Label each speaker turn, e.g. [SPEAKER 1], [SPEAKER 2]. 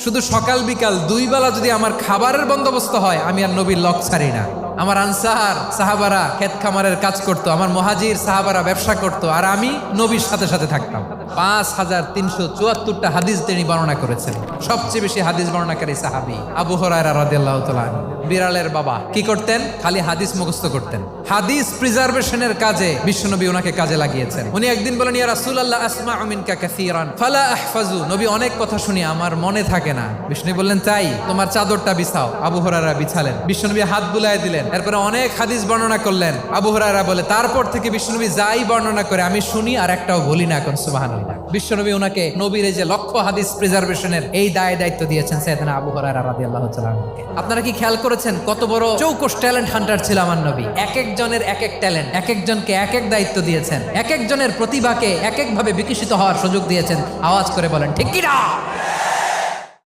[SPEAKER 1] শুধু সকাল বিকাল দুই বেলা যদি আমার খাবারের বন্দোবস্ত হয়, আমি আর নবীর লক ছাড়ি না। আমার আনসার সাহাবারা ক্ষেত খামারের কাজ করত, আমার মুহাজির সাহাবারা ব্যবসা করত, আর আমি নবীর সাথে সাথে থাকতাম। 5374টা হাদিস তিনি বর্ণনা করেছেন। সবচেয়ে বেশি হাদিস বর্ণনাকারী সাহাবী আবু হুরায়রা রাদিয়াল্লাহু তাআলা আনহু। বিড়ালের বাবা কি করতেন? খালি হাদিস মুখস্থ করতেন। হাদিস প্রিজার্ভেশনের কাজে বিশ্বনবী ওনাকে কাজে লাগিয়েছেন। উনি একদিন বলেন, ইয়া রাসূলুল্লাহ আসমাউ মিনকা কাসীরান ফালা আহফাজু। নবী, অনেক কথা শুনি, আমার মনে থাকে না। বিষ্ণু বললেন, তাই তোমার চাদরটা বিছাও। আবু হুরায়রা বিছালেন। বিশ্বনবী হাত বুলায় দিলেন। এরপরে অনেক হাদিস বর্ণনা করলেন। আবু হুরায়রা বলে, তারপর থেকে বিশ্বনবী যাই বর্ণনা করে আমি শুনি আর একটাও বলি না। এখন সুবহানাল্লাহ। বিশ্বনবী ওনাকে নবীর এই যে লক্ষ হাদিস প্রিজার্ভেশনের এই দায়িত্ব দিয়েছেন সাইয়েদনা আবু হুরায়রা রাদিয়াল্লাহু তাআলা আনহুকে। আপনারা কি খেয়াল করেছেন কত বড় চৌকস ট্যালেন্ট হান্টার ছিল আমার নবী? এক একজনের এক এক ট্যালেন্ট, এক একজনকে এক এক দায়িত্ব দিয়েছেন, এক একজনের প্রতিভাকে এক একভাবে বিকশিত হওয়ার সুযোগ দিয়েছেন। আওয়াজ করে বলেন ঠিক কি না?